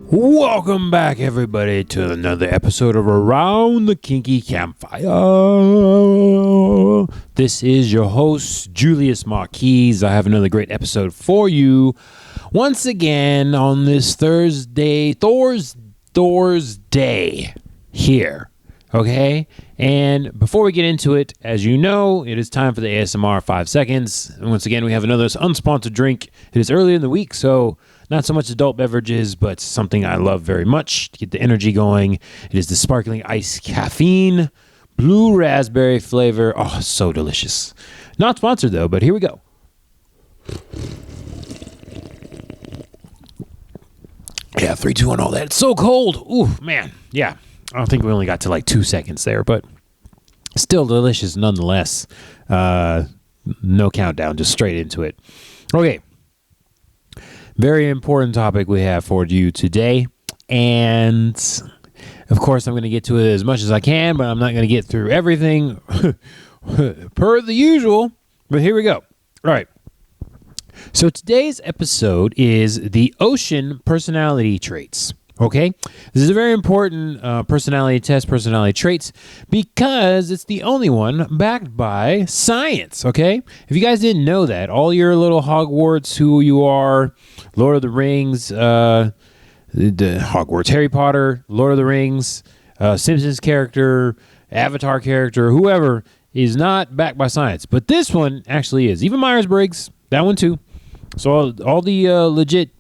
Welcome back, everybody, to another episode of Around the Kinky Campfire. This is your host, Julius Marquise. I have another great episode for you once again on this Thursday here. Okay? And before we get into it, as you know, it is time for the ASMR 5 seconds. And once again, we have another unsponsored drink. It is early in the week, so not so much adult beverages, but something I love very much to get the energy going. It is the sparkling ice caffeine, blue raspberry flavor. Oh, so delicious. Not sponsored though, but here we go. Yeah, 3, 2, 1, all that. It's so cold. Ooh, man. Yeah. I don't think we only got to like 2 seconds there, but still delicious nonetheless. No countdown, just straight into it. Okay. Very important topic we have for you today. And of course, I'm going to get to it as much as I can, but I'm not going to get through everything per the usual. But here we go. All right. So today's episode is the ocean personality traits. Okay, this is a very important personality test, personality traits, because it's the only one backed by science. Okay, if you guys didn't know that, all your little Hogwarts, who you are, Lord of the Rings, the Hogwarts, Harry Potter, Lord of the Rings, Simpsons character, Avatar character, whoever, is not backed by science. But this one actually is. Even Myers-Briggs, that one too. So all the legit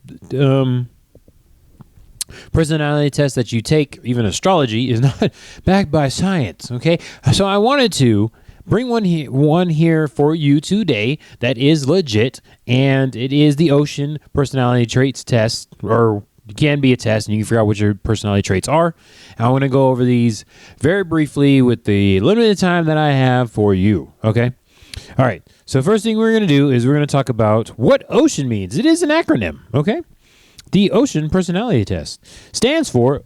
personality tests that you take, even astrology, is not backed by science. Okay, so I wanted to bring one here for you today that is legit, and it is the Ocean Personality Traits Test, or it can be a test, and you can figure out what your personality traits are. And I want to go over these very briefly with the limited time that I have for you. Okay, all right. So first thing we're going to do is we're going to talk about what Ocean means. It is an acronym. Okay. The Ocean Personality Test stands for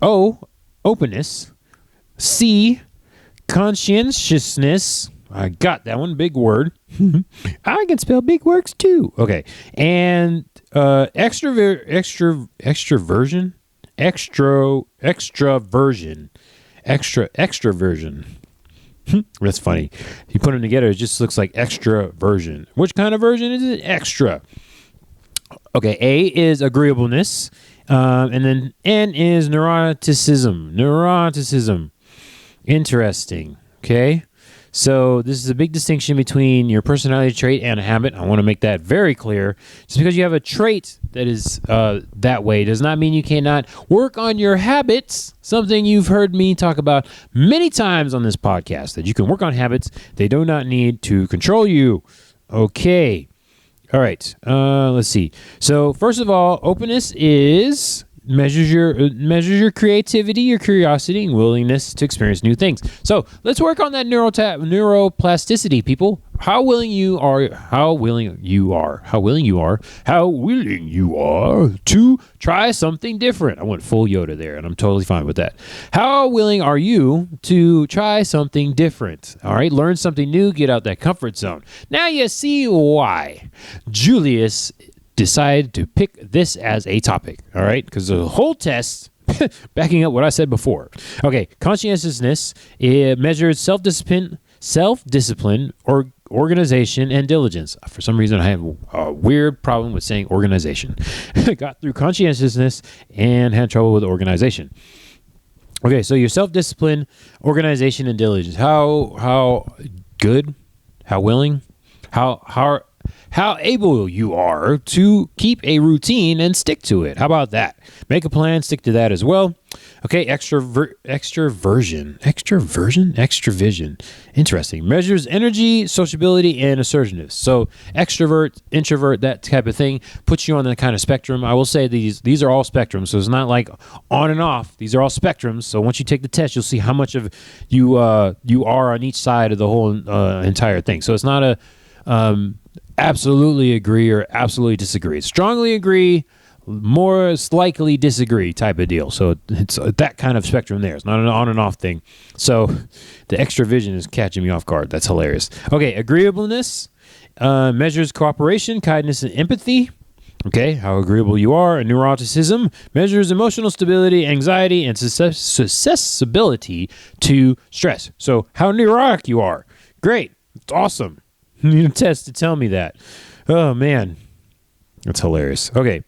O, openness, C, conscientiousness. I got that one, big word. I can spell big words too. Okay, and extraversion, extraversion. That's funny. You put them together, it just looks like extraversion. Which kind of version is it? Extra. Okay, A is agreeableness, and then N is neuroticism. Neuroticism. Interesting. Okay, so this is a big distinction between your personality trait and a habit. I want to make that very clear. Just because you have a trait that is that way does not mean you cannot work on your habits, something you've heard me talk about many times on this podcast, that you can work on habits. They do not need to control you. Okay. All right, let's see. So first of all, openness measures your creativity, your curiosity, and willingness to experience new things. So let's work on that neuroplasticity, people. How willing you are to try something different. I went full Yoda there, and I'm totally fine with that. How willing are you to try something different? All right, learn something new, get out that comfort zone. Now you see why Julius decided to pick this as a topic. All right, because the whole test backing up what I said before. Okay, conscientiousness, it measures self-discipline, or organization and diligence. For some reason, I have a weird problem with saying organization. I got through conscientiousness and had trouble with organization. Okay, so your self-discipline, organization, and diligence. How good, how willing, how able you are to keep a routine and stick to it. How about that? Make a plan, stick to that as well. Okay, extraversion. Interesting. Measures energy, sociability, and assertiveness. So extrovert, introvert, that type of thing puts you on that kind of spectrum. I will say these are all spectrums, so it's not like on and off. These are all spectrums. So once you take the test, you'll see how much of you are on each side of the whole entire thing. So it's not a absolutely agree or absolutely disagree. Strongly agree, more likely disagree type of deal. So it's that kind of spectrum there. It's not an on and off thing. So the extravision is catching me off guard. That's hilarious. Okay, agreeableness measures cooperation, kindness, and empathy. Okay, how agreeable you are. Neuroticism measures emotional stability, anxiety, and susceptibility to stress. So, how neurotic you are. Great. It's awesome. You need a test to tell me that. Oh, man. That's hilarious. Okay.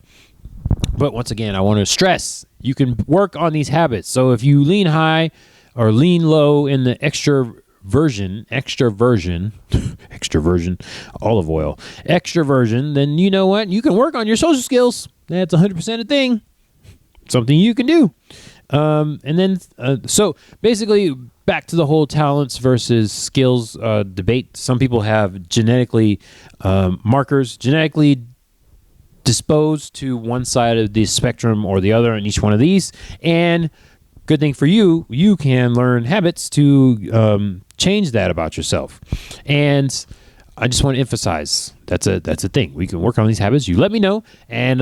But once again, I want to stress, you can work on these habits. So, if you lean high or lean low in the extraversion, olive oil, extraversion, then you know what? You can work on your social skills. That's 100% a thing. Something you can do. So basically, back to the whole talents versus skills debate. Some people have genetically markers, genetically disposed to one side of the spectrum or the other in each one of these. And good thing for you, you can learn habits to change that about yourself. And I just want to emphasize that's a thing. We can work on these habits. You let me know and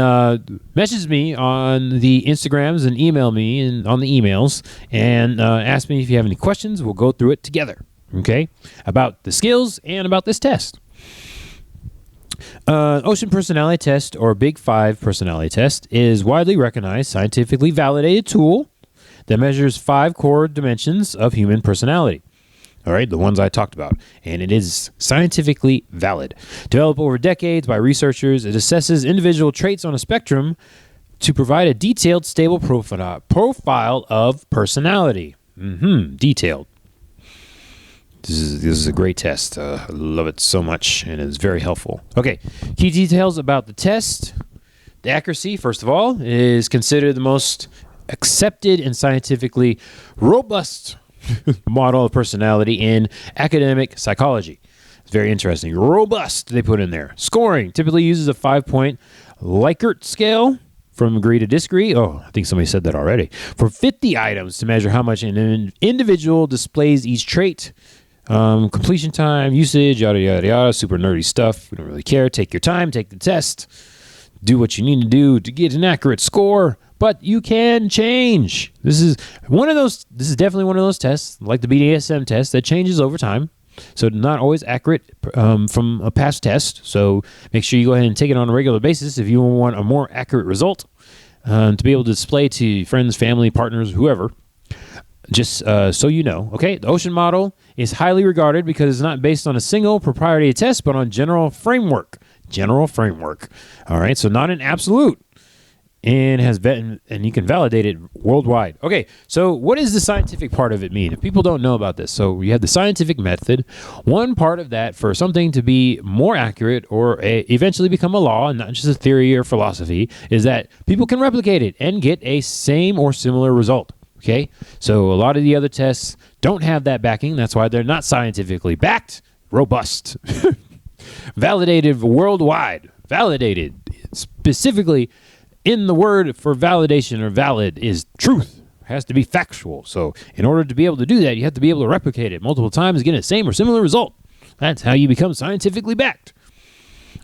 message me on the Instagrams and email me and on the emails and ask me if you have any questions. We'll go through it together. Okay, about the skills and about this test. Ocean Personality Test, or Big Five Personality Test, is widely recognized, scientifically validated tool that measures 5 core dimensions of human personality. All right, the ones I talked about. And it is scientifically valid. Developed over decades by researchers, it assesses individual traits on a spectrum to provide a detailed, stable profile of personality. Detailed. This is a great test. I love it so much, and it's very helpful. Okay, key details about the test. The accuracy, first of all, is considered the most accepted and scientifically robust model of personality in academic psychology. It's very interesting. Robust, they put in there. Scoring typically uses a 5-point Likert scale from agree to disagree. Oh, I think somebody said that already. For 50 items to measure how much an individual displays each trait. Completion time, usage, yada, yada, yada. Super nerdy stuff. We don't really care. Take your time. Take the test. Do what you need to do to get an accurate score. But you can change. This is definitely one of those tests, like the BDSM test, that changes over time. So not always accurate from a past test. So make sure you go ahead and take it on a regular basis if you want a more accurate result to be able to display to friends, family, partners, whoever. Just so you know. Okay, the Ocean model is highly regarded because it's not based on a single proprietary test, but on general framework. All right, so not an absolute. And you can validate it worldwide. Okay, so what does the scientific part of it mean? If people don't know about this, so you have the scientific method. One part of that, for something to be more accurate or eventually become a law and not just a theory or philosophy, is that people can replicate it and get a same or similar result. Okay, so a lot of the other tests don't have that backing. That's why they're not scientifically backed, robust, validated worldwide, validated specifically. In the word for validation or valid is truth. It has to be factual. So in order to be able to do that, you have to be able to replicate it multiple times and get the same or similar result. That's how you become scientifically backed.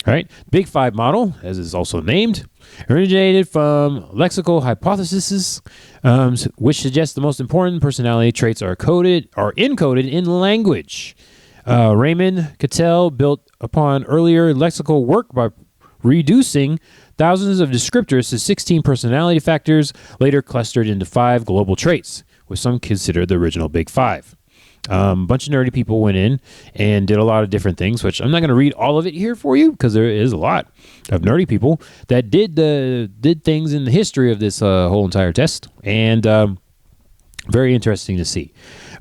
All right. Big Five model, as is also named, originated from lexical hypotheses, which suggests the most important personality traits are encoded in language. Raymond Cattell built upon earlier lexical work by reducing thousands of descriptors to 16 personality factors, later clustered into 5 global traits, with some considered the original Big Five. A bunch of nerdy people went in and did a lot of different things, which I'm not going to read all of it here for you because there is a lot of nerdy people that did things in the history of this whole entire test, and very interesting to see.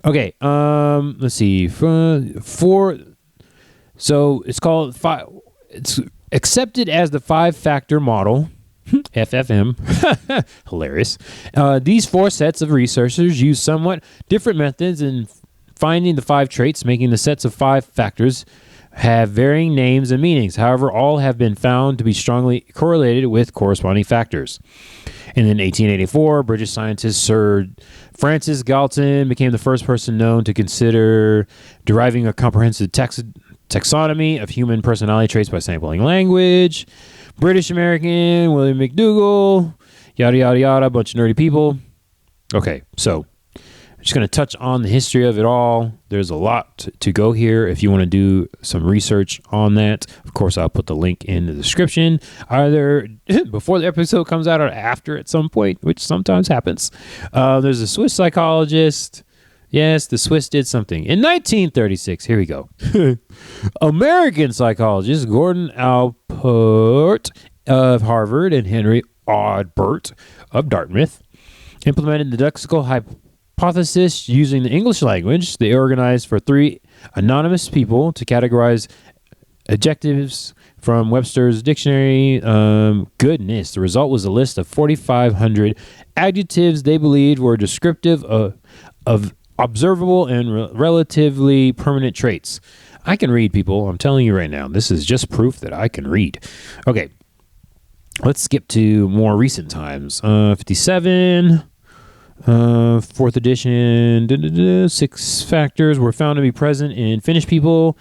Okay, let's see. So it's called five. It's accepted as the 5-factor model, FFM, hilarious. These 4 sets of researchers use somewhat different methods in finding the 5 traits, making the sets of 5 factors have varying names and meanings. However, all have been found to be strongly correlated with corresponding factors. And in 1884, British scientist Sir Francis Galton became the first person known to consider deriving a comprehensive taxonomy of human personality traits by sampling language. British-American William McDougall, yada, yada, yada, a bunch of nerdy people. Okay, so just going to touch on the history of it all. There's a lot to go here. If you want to do some research on that, of course, I'll put the link in the description, either before the episode comes out or after at some point, which sometimes happens. There's a Swiss psychologist. Yes, the Swiss did something. In 1936, here we go. American psychologist Gordon Allport of Harvard and Henry Odbert of Dartmouth implemented the lexical hypothesis using the English language. They organized for 3 anonymous people to categorize adjectives from Webster's dictionary. Goodness, the result was a list of 4,500 adjectives they believed were descriptive of observable and relatively permanent traits. I can read, people. I'm telling you right now. This is just proof that I can read. Okay. Let's skip to more recent times. 57, 4th edition, 6 factors were found to be present in Finnish people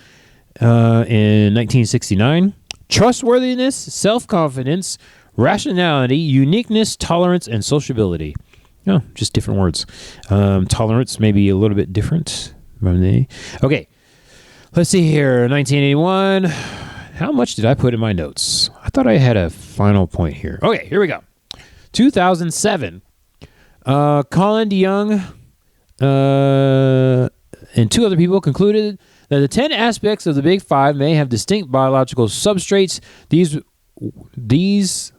in 1969. Trustworthiness, self-confidence, rationality, uniqueness, tolerance, and sociability. Oh, just different words. Tolerance may be a little bit different. Okay, let's see here. 1981. How much did I put in my notes? I thought I had a final point here. Okay, here we go. 2007. Colin DeYoung and 2 other people concluded that the 10 aspects of the Big Five may have distinct biological substrates.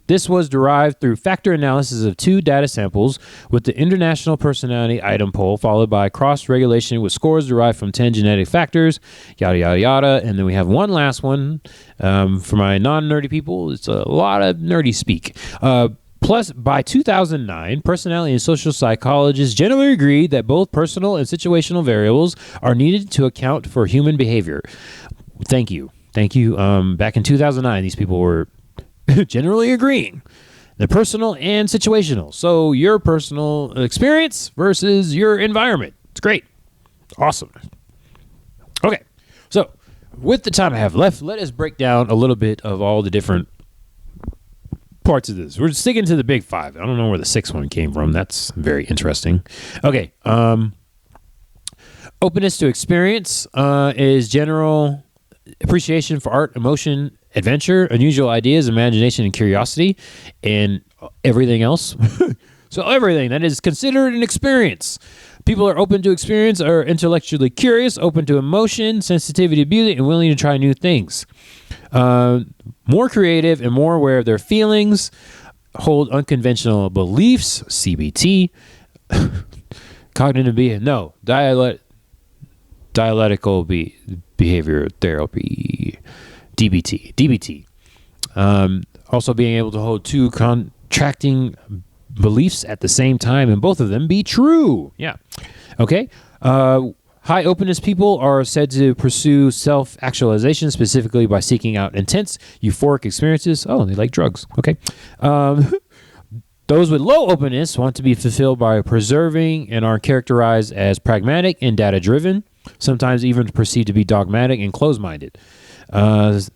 This was derived through factor analysis of 2 data samples with the International Personality Item Poll, followed by cross-regulation with scores derived from 10 genetic factors, yada, yada, yada. And then we have one last one for my non-nerdy people. It's a lot of nerdy speak. Plus, by 2009, personality and social psychologists generally agreed that both personal and situational variables are needed to account for human behavior. Thank you. Back in 2009, these people were generally agreeing. The personal and situational. So your personal experience versus your environment. It's great. Awesome. Okay. So with the time I have left, let us break down a little bit of all the different parts of this. We're sticking to the Big Five. I don't know where the 6th one came from. That's very interesting. Okay. Openness to experience is general appreciation for art, emotion, adventure, unusual ideas, imagination, and curiosity, and everything else. So everything that is considered an experience. People are open to experience, are intellectually curious, open to emotion, sensitivity to beauty, and willing to try new things. More creative and more aware of their feelings, hold unconventional beliefs, CBT, cognitive behavior, no, dialectical behavior therapy, DBT. Also being able to hold 2 contracting beliefs at the same time and both of them be true. Yeah. Okay. High openness people are said to pursue self-actualization, specifically by seeking out intense, euphoric experiences. Oh, they like drugs. Okay. Those with low openness want to be fulfilled by preserving and are characterized as pragmatic and data-driven, sometimes even perceived to be dogmatic and closed-minded.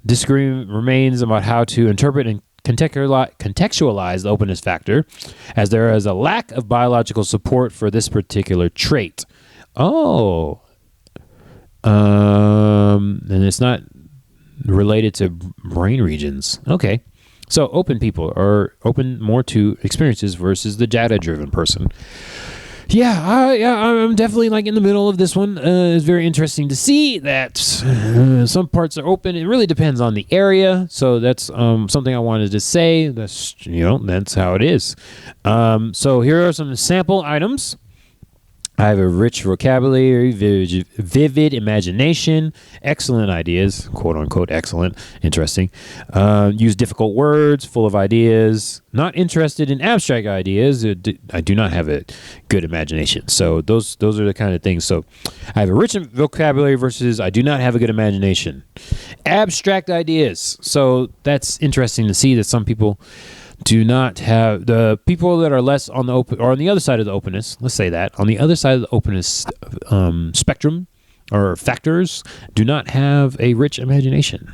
Disagreement remains about how to interpret and contextualize the openness factor, as there is a lack of biological support for this particular trait. Oh. And it's not related to brain regions. Okay. So open people are open more to experiences versus the data-driven person. I'm definitely like in the middle of this one. It's very interesting to see that some parts are open. It really depends on the area. So that's something I wanted to say. That's how it is. So here are some sample items. I have a rich vocabulary, vivid imagination, excellent ideas, quote unquote excellent, interesting. Use difficult words, full of ideas. Not interested in abstract ideas. I do not have a good imagination. So those are the kind of things. So I have a rich vocabulary versus I do not have a good imagination. Abstract ideas. So that's interesting to see that some people do not have, the people that are less on the open or on the other side of the openness, let's say that on the other side of the openness spectrum or factors do not have a rich imagination.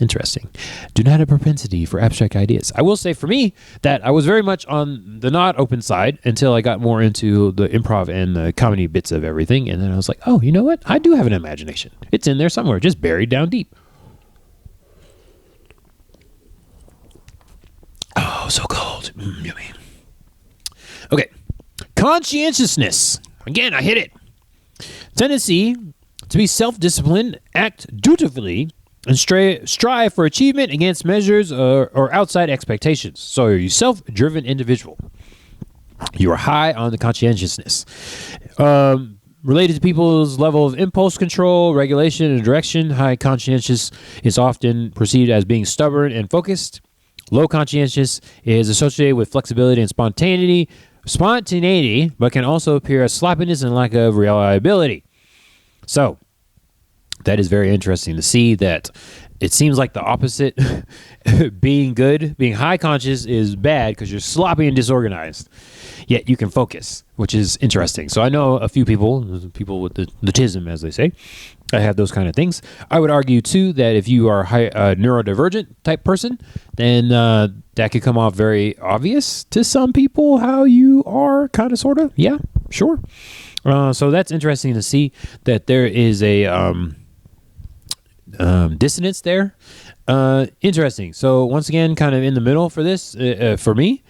Interesting. Do not have a propensity for abstract ideas. I will say for me that I was very much on the not open side until I got more into the improv and the comedy bits of everything. And then I was like, oh, you know what? I do have an imagination. It's in there somewhere, just buried down deep. Oh, so cold. Yummy. Okay. Conscientiousness. Again, I hit it. Tendency to be self-disciplined, act dutifully, and strive for achievement against measures or outside expectations. So you're a self-driven individual. You are high on the conscientiousness. Related to people's level of impulse control, regulation, and direction, high conscientious is often perceived as being stubborn and focused. Low conscientious is associated with flexibility and spontaneity, but can also appear as sloppiness and lack of reliability. So, that is very interesting to see that it seems like the opposite. Being high conscious is bad because you're sloppy and disorganized. Yet you can focus, which is interesting. So I know a few people with the tism, as they say, I have those kind of things. I would argue, too, that if you are a neurodivergent type person, then that could come off very obvious to some people how you are, kind of, sort of. Yeah, sure. So that's interesting to see that there is a dissonance there. Interesting. So once again, kind of in the middle for this, for me.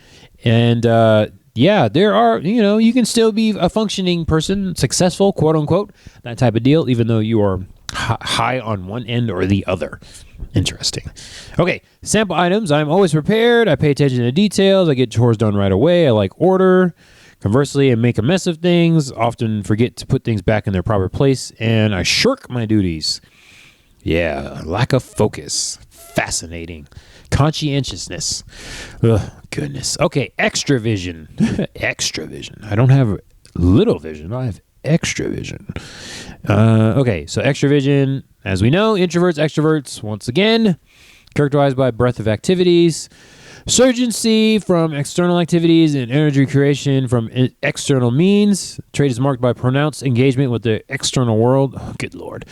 And yeah, there are, you can still be a functioning person, successful, quote unquote, that type of deal, even though you are high on one end or the other. Interesting. Okay, sample items. I'm always prepared. I pay attention to details. I get chores done right away. I like order. Conversely, I make a mess of things, often forget to put things back in their proper place, and I shirk my duties. Yeah, lack of focus. Fascinating. Conscientiousness. Ugh, goodness. Okay, extravision. Extravision. I don't have little vision. I have extravision. Okay, so extravision, as we know, introverts, extroverts, once again, characterized by breadth of activities, surgency from external activities, and energy creation from external means. Trait is marked by pronounced engagement with the external world. Oh, good Lord.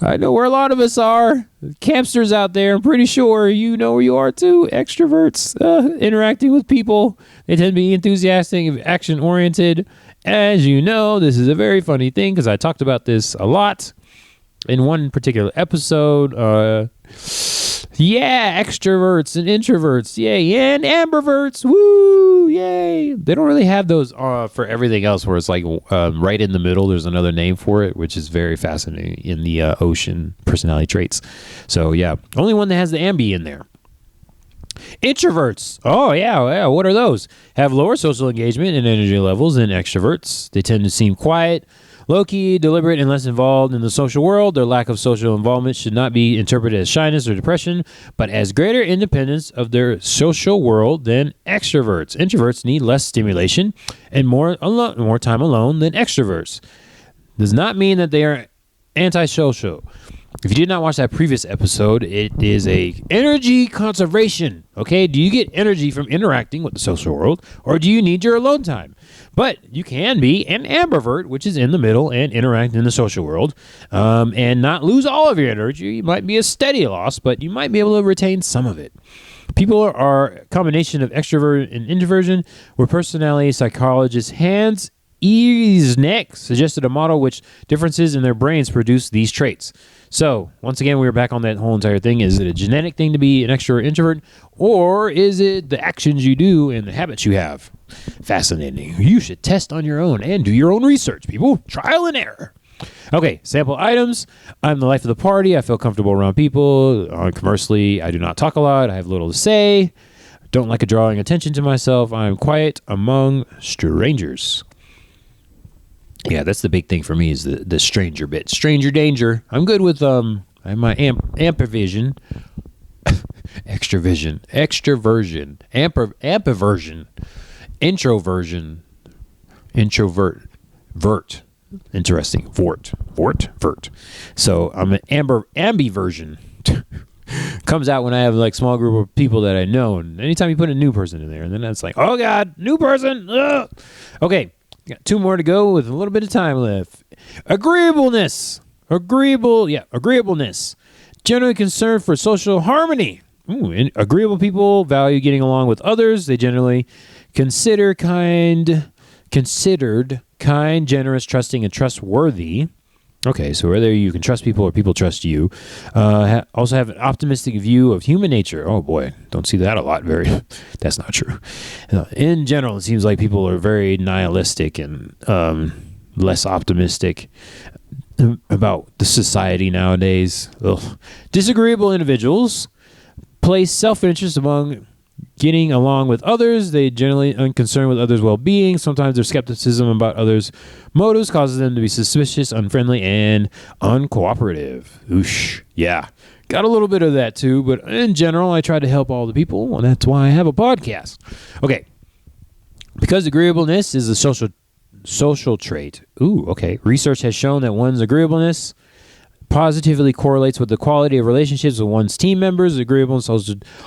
I know where a lot of us are. Campsters out there, I'm pretty sure you know where you are too. Extroverts, interacting with people. They tend to be enthusiastic, action-oriented. As you know, this is a very funny thing because I talked about this a lot in one particular episode. Yeah, extroverts and introverts, yay, and ambiverts, woo, yay. They don't really have those for everything else where it's like right in the middle, there's another name for it, which is very fascinating in the ocean personality traits. So yeah, only one that has the ambi in there. Introverts, oh yeah, what are those? Have lower social engagement and energy levels than extroverts. They tend to seem quiet, low-key, deliberate, and less involved in the social world. Their lack of social involvement should not be interpreted as shyness or depression, but as greater independence of their social world than extroverts. Introverts need less stimulation and more time alone than extroverts. Does not mean that they are antisocial. If you did not watch that previous episode, it is a energy conservation. Okay, do you get energy from interacting with the social world, or do you need your alone time? But you can be an ambivert, which is in the middle and interact in the social world, and not lose all of your energy. You might be a steady loss, but you might be able to retain some of it. People are a combination of extrovert and introversion, where personality psychologist Hans Easneck suggested a model which differences in their brains produce these traits. So, once again, we're back on that whole entire thing. Is it a genetic thing to be an extrovert, introvert, or is it the actions you do and the habits you have? Fascinating. You should test on your own and do your own research, people. Trial and error. Okay, sample items. I'm the life of the party. I feel comfortable around people. Conversely, I do not talk a lot. I have little to say. Don't like drawing attention to myself. I'm quiet among strangers. Yeah, that's the big thing for me is the stranger bit. Stranger danger. I'm good with I have my ampervision. Extraversion. Ampiversion. Introversion. Vert. Interesting. Vert. So I'm an ambiversion. Comes out when I have like small group of people that I know, and anytime you put a new person in there, and then it's like, oh God, new person. Ugh. Okay. Got two more to go with a little bit of time left. Agreeableness. Agreeableness. Generally concerned for social harmony. And agreeable people value getting along with others. They generally considered kind, generous, trusting, and trustworthy. Okay, so whether you can trust people or people trust you. Also have an optimistic view of human nature. Oh boy, don't see that a lot. That's not true. In general, it seems like people are very nihilistic and less optimistic about the society nowadays. Ugh. Disagreeable individuals place self-interest among getting along with others. They generally unconcerned with others' well-being. Sometimes their skepticism about others' motives causes them to be suspicious, unfriendly, and uncooperative. Oosh. Yeah. Got a little bit of that too, but in general, I try to help all the people, and that's why I have a podcast. Okay. Because agreeableness is a social trait. Ooh, okay. Research has shown that one's agreeableness positively correlates with the quality of relationships with one's team members. Agreeableness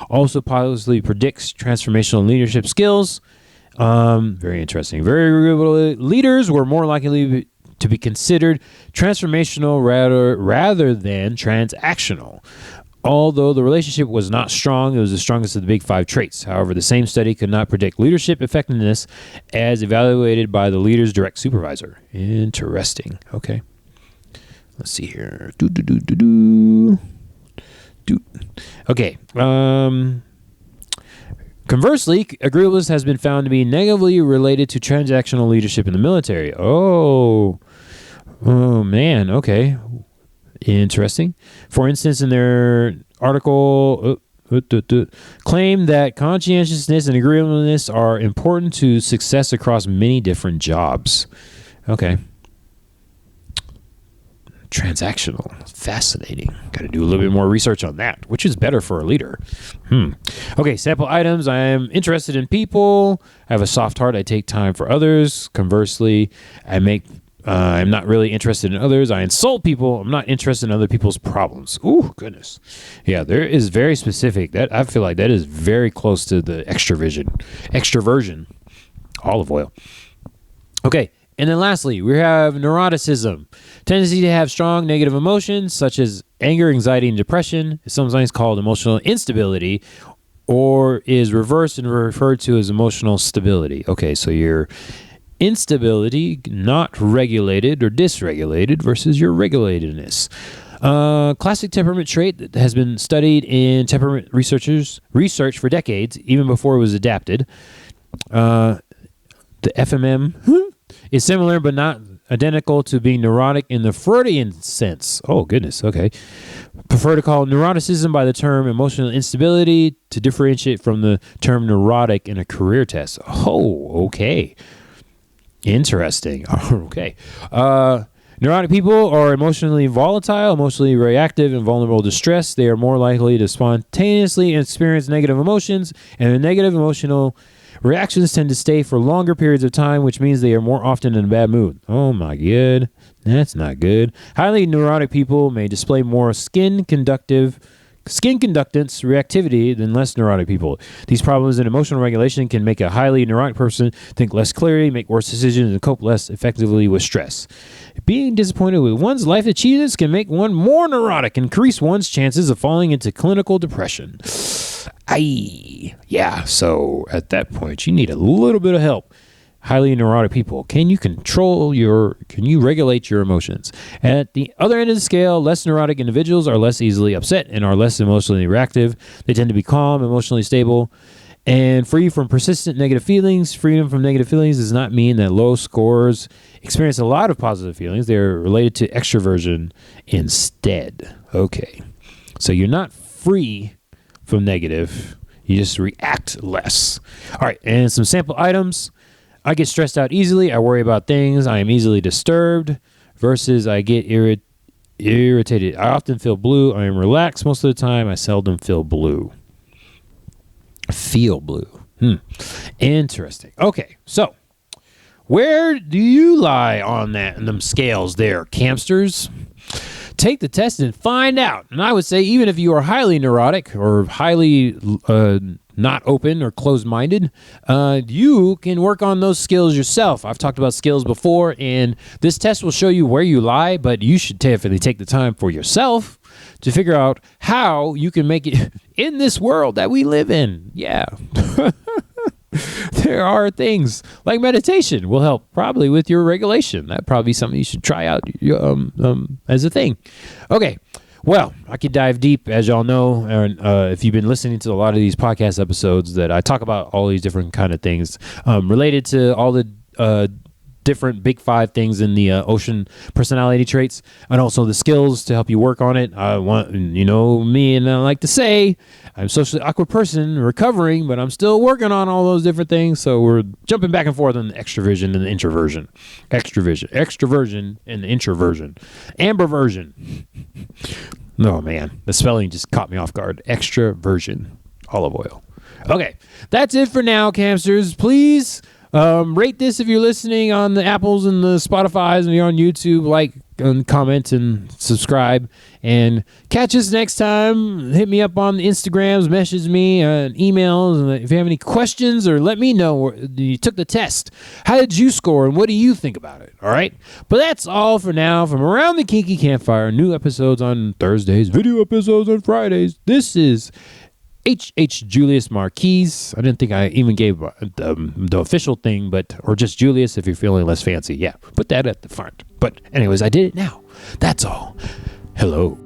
also positively predicts transformational leadership skills. Very interesting. Very agreeable leaders were more likely to be considered transformational rather than transactional. Although the relationship was not strong, it was the strongest of the big 5 traits. However, the same study could not predict leadership effectiveness as evaluated by the leader's direct supervisor. Interesting. Okay. Let's see here. Okay. Conversely, agreeableness has been found to be negatively related to transactional leadership in the military. Oh man. Okay. Interesting. For instance, in their article, claim that conscientiousness and agreeableness are important to success across many different jobs. Okay. Transactional. Fascinating. Got to do a little bit more research on that, which is better for a leader. Okay, sample items. I am interested in people. I have a soft heart. I take time for others. Conversely, I'm not really interested in others. I insult people. I'm not interested in other people's problems. Ooh, goodness. Yeah, there is very specific. That I feel like that is very close to the extraversion. Olive oil. Okay. And then lastly, we have neuroticism. Tendency to have strong negative emotions such as anger, anxiety, and depression is sometimes called emotional instability or is reversed and referred to as emotional stability. Okay, so your instability, not regulated or dysregulated versus your regulatedness. Classic temperament trait that has been studied in temperament research for decades, even before it was adapted. The FMM is similar but not identical to being neurotic in the Freudian sense. Oh, goodness. Okay. Prefer to call neuroticism by the term emotional instability to differentiate from the term neurotic in a career test. Oh, okay. Interesting. Okay. Neurotic people are emotionally volatile, emotionally reactive, and vulnerable to stress. They are more likely to spontaneously experience negative emotions, and the negative emotional reactions tend to stay for longer periods of time, which means they are more often in a bad mood. Oh my god, that's not good. Highly neurotic people may display more skin conductance reactivity than less neurotic people. These problems in emotional regulation can make a highly neurotic person think less clearly, make worse decisions, and cope less effectively with stress. Being disappointed with one's life achievements can make one more neurotic, increase one's chances of falling into clinical depression. Yeah, so at that point, you need a little bit of help. Highly neurotic people, can you regulate your emotions? At the other end of the scale, less neurotic individuals are less easily upset and are less emotionally reactive. They tend to be calm, emotionally stable, and free from persistent negative feelings. Freedom from negative feelings does not mean that low scores experience a lot of positive feelings. They're related to extraversion instead. Okay, so you're not free from negative. You just react less. All right, and some sample items. I get stressed out easily. I worry about things. I am easily disturbed versus I get irritated. I often feel blue. I am relaxed most of the time. I seldom feel blue. Feel blue. Interesting. Okay, so where do you lie on them scales there, campsters? Take the test and find out. And I would say even if you are highly neurotic or highly not open or closed-minded, you can work on those skills yourself. I've talked about skills before, and this test will show you where you lie, but you should definitely take the time for yourself to figure out how you can make it in this world that we live in. Yeah. There are things like meditation will help probably with your regulation. That'd probably be something you should try out as a thing. Okay. Well, I could dive deep, as y'all know, and if you've been listening to a lot of these podcast episodes, that I talk about all these different kind of things related to all the different big 5 things in the ocean personality traits, and also the skills to help you work on it. I want, me, and I like to say I'm a socially awkward person recovering, but I'm still working on all those different things. So we're jumping back and forth on the extraversion and the introversion. Extraversion and the introversion. Amberversion. No, man, the spelling just caught me off guard. Extraversion. Olive oil. Okay, that's it for now, Campsters. Please rate this if you're listening on the Apples and the Spotifys, and you're on YouTube. Like and comment and subscribe, and catch us next time. Hit me up on the Instagrams, message me, emails, and if you have any questions, or let me know you took the test. How did you score, and what do you think about it? All right, but that's all for now from Around the Kinky Campfire. New episodes on Thursdays, video episodes on Fridays. This is H. Julius Marquise. I didn't think I even gave the official thing, or just Julius if you're feeling less fancy. Yeah, put that at the front. But anyways, I did it now. That's all. Hello.